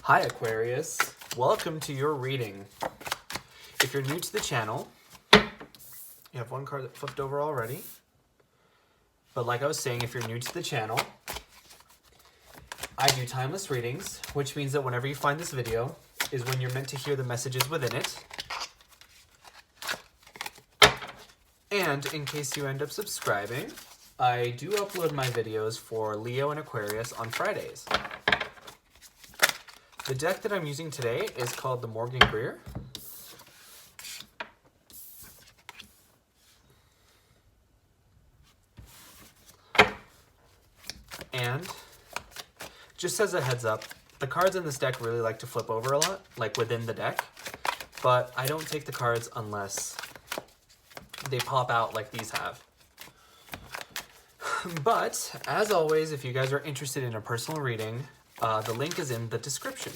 Hi Aquarius, welcome to your reading. If you're new to the channel, you have one card that flipped over already. But like I was saying, if you're new to the channel, I do timeless readings, which means that whenever you find this video is when you're meant to hear the messages within it. And in case you end up subscribing, I do upload my videos for Leo and Aquarius on Fridays. The deck that I'm using today is called the Morgan Greer. And just as a heads up, the cards in this deck really like to flip over a lot, like within the deck. But I don't take the cards unless they pop out like these have. But, as always, if you guys are interested in a personal reading, the link is in the description.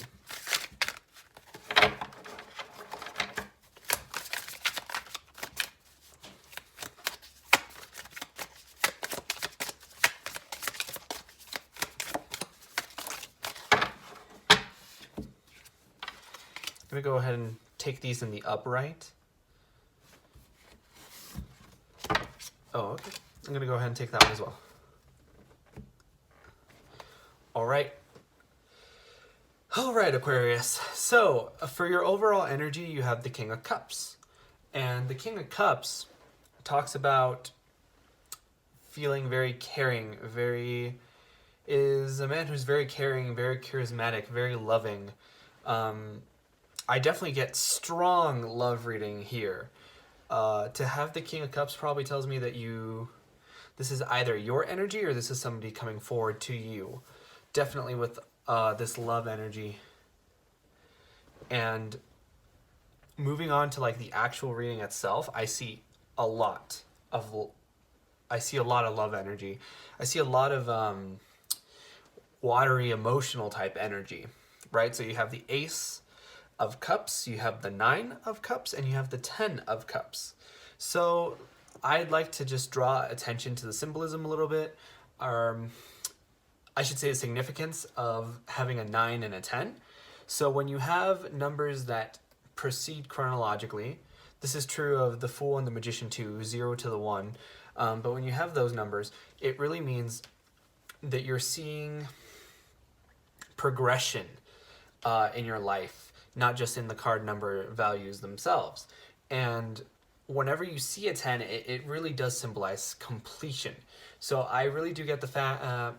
I'm going to go ahead and take these in the upright. Oh, okay. I'm going to go ahead and take that one as well. All right. All right, Aquarius. So, for your overall energy, you have the King of Cups. And the King of Cups talks about feeling very caring, is a man who's very caring, very charismatic, very loving. I definitely get strong love reading here. To have the King of Cups probably tells me that this is either your energy or this is somebody coming forward to you. Definitely with this love energy. And moving on to like the actual reading itself, I see a lot of love energy. I see a lot of watery emotional type energy, right? So you have the Ace of Cups, you have the 9 of Cups, and you have the 10 of Cups. So I'd like to just draw attention to the symbolism a little bit. I should say the significance of having a 9 and a 10. So when you have numbers that proceed chronologically, this is true of the Fool and the Magician too, 0 to the 1. But when you have those numbers, it really means that you're seeing progression in your life, not just in the card number values themselves. And whenever you see a 10, it really does symbolize completion. So I really do get the fact,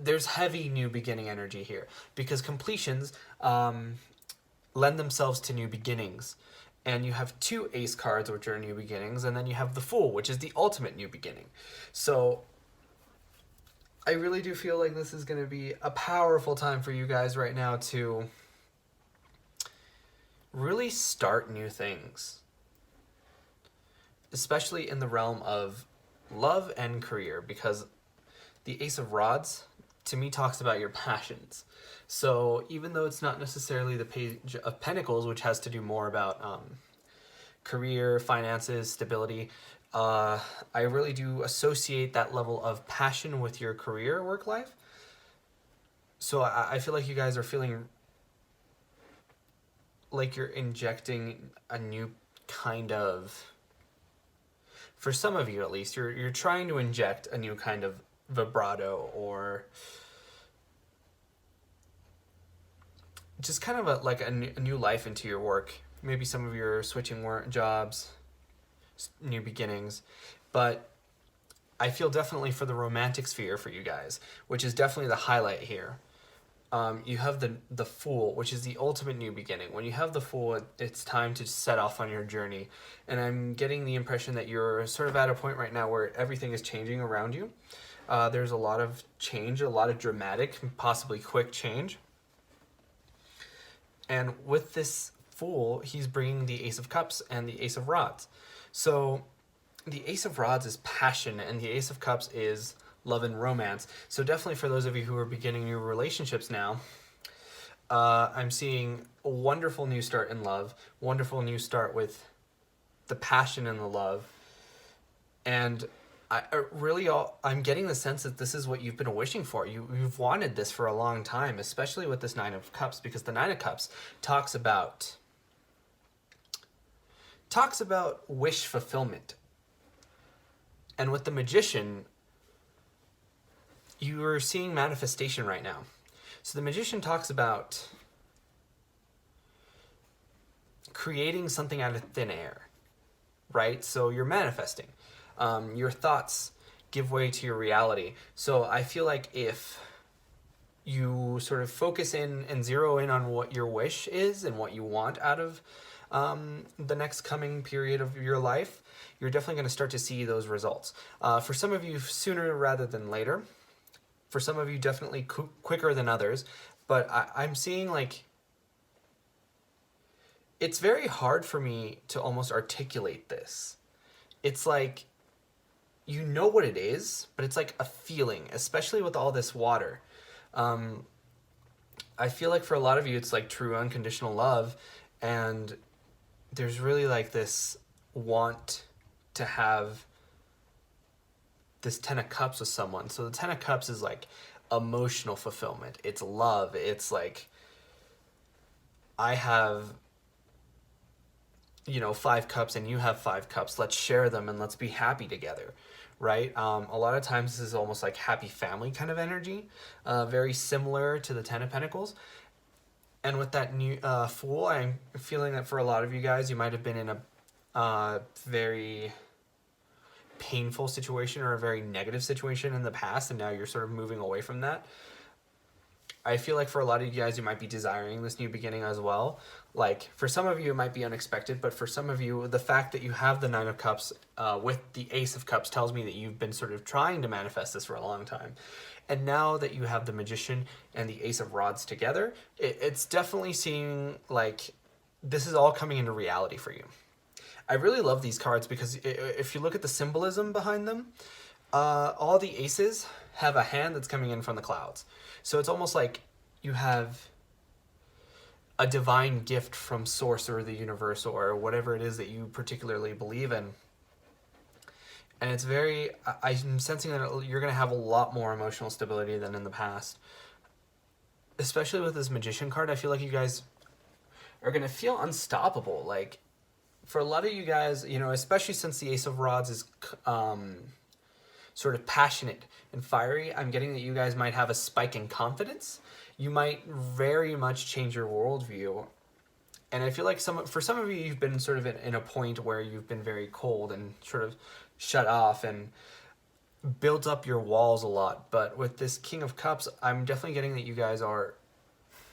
there's heavy new beginning energy here, because completions lend themselves to new beginnings. And you have 2 Ace cards, which are new beginnings, and then you have the Fool, which is the ultimate new beginning. So I really do feel like this is going to be a powerful time for you guys right now to really start new things, especially in the realm of love and career, because the Ace of Rods to me talks about your passions. So even though it's not necessarily the Page of Pentacles, which has to do more about career, finances, stability, I really do associate that level of passion with your career work life. So I feel like you guys are feeling like you're injecting a new kind of, for some of you at least, you're trying to inject a new kind of vibrato, or just kind of a new life into your work. Maybe some of you are switching work jobs, new beginnings. But I feel definitely for the romantic sphere for you guys, which is definitely the highlight here. You have the Fool, which is the ultimate new beginning. When you have the Fool, it's time to set off on your journey. And I'm getting the impression that you're sort of at a point right now where everything is changing around you. There's a lot of change, a lot of dramatic, possibly quick change. And with this Fool, he's bringing the Ace of Cups and the Ace of Rods. So the Ace of Rods is passion, and the Ace of Cups is love and romance. So definitely for those of you who are beginning new relationships now, I'm seeing a wonderful new start in love, wonderful new start with the passion and the love. And I'm getting the sense that this is what you've been wishing for. You've wanted this for a long time, especially with this Nine of Cups, because the Nine of Cups talks about wish fulfillment. And with the Magician, you are seeing manifestation right now. So the Magician talks about creating something out of thin air, right? So you're manifesting. Your thoughts give way to your reality. So I feel like if you sort of focus in and zero in on what your wish is and what you want out of the next coming period of your life, you're definitely going to start to see those results. For some of you, sooner rather than later. For some of you, definitely quicker than others. But I'm seeing like, it's very hard for me to almost articulate this. It's like, you know what it is, but it's like a feeling, especially with all this water. I feel like for a lot of you, it's like true unconditional love, and there's really like this want to have this Ten of Cups with someone. So the Ten of Cups is like emotional fulfillment. It's love. It's like, I have, 5 cups and you have 5 cups. Let's share them and let's be happy together, right? A lot of times this is almost like happy family kind of energy, very similar to the Ten of Pentacles. And with that new Fool, I'm feeling that for a lot of you guys, you might have been in a very painful situation or a very negative situation in the past, and now you're sort of moving away from that. I feel like for a lot of you guys, you might be desiring this new beginning as well. Like, for some of you, it might be unexpected, but for some of you, the fact that you have the Nine of Cups with the Ace of Cups tells me that you've been sort of trying to manifest this for a long time. And now that you have the Magician and the Ace of Rods together, it's definitely seeming like this is all coming into reality for you. I really love these cards because if you look at the symbolism behind them, all the aces have a hand that's coming in from the clouds. So it's almost like you have a divine gift from Source or the universe or whatever it is that you particularly believe in. And it's very, I'm sensing that you're going to have a lot more emotional stability than in the past. Especially with this Magician card, I feel like you guys are going to feel unstoppable. Like, for a lot of you guys, especially since the Ace of Rods is sort of passionate and fiery, I'm getting that you guys might have a spike in confidence. You might very much change your worldview. And I feel like for some of you, you've been sort of in a point where you've been very cold and sort of shut off and built up your walls a lot. But with this King of Cups, I'm definitely getting that you guys are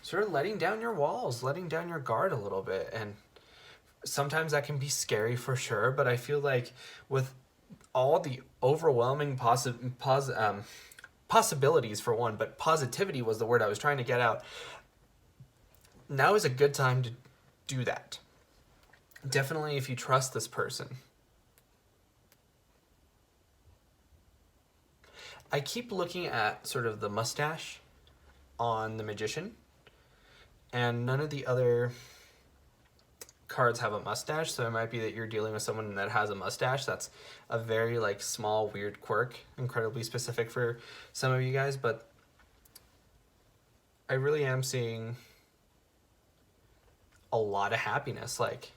sort of letting down your walls, letting down your guard a little bit. And sometimes that can be scary for sure, but I feel like with all the overwhelming possibilities for one, but positivity was the word I was trying to get out. Now is a good time to do that. Definitely if you trust this person. I keep looking at sort of the mustache on the Magician, and none of the other cards have a mustache, so it might be that you're dealing with someone that has a mustache. That's a very like small weird quirk, incredibly specific for some of you guys, but I really am seeing a lot of happiness. Like,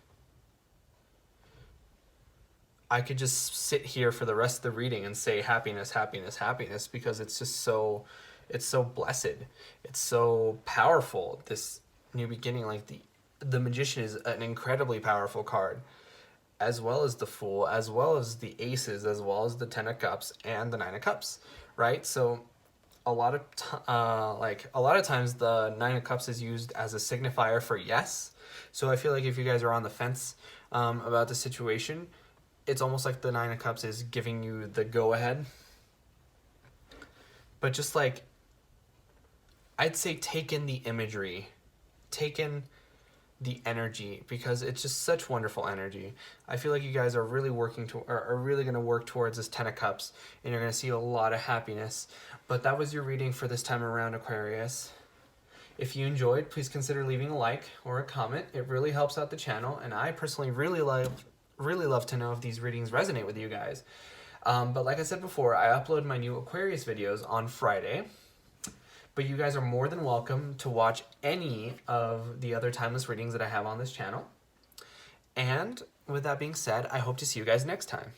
I could just sit here for the rest of the reading and say happiness, happiness, happiness, because it's just so, it's so blessed. It's so powerful, this new beginning. Like, the Magician is an incredibly powerful card, as well as the Fool, as well as the Aces, as well as the Ten of Cups and the Nine of Cups, right? So a lot of times the Nine of Cups is used as a signifier for yes. So I feel like if you guys are on the fence about the situation, it's almost like the Nine of Cups is giving you the go-ahead. But just like, I'd say take in the imagery, take in the energy, because it's just such wonderful energy. I feel like you guys are really are really going to work towards this Ten of Cups, and you're going to see a lot of happiness. But that was your reading for this time around, Aquarius. If you enjoyed, please consider leaving a like or a comment. It really helps out the channel, and I personally really love to know if these readings resonate with you guys. But like I said before, I upload my new Aquarius videos on Friday. But you guys are more than welcome to watch any of the other timeless readings that I have on this channel. And with that being said, I hope to see you guys next time.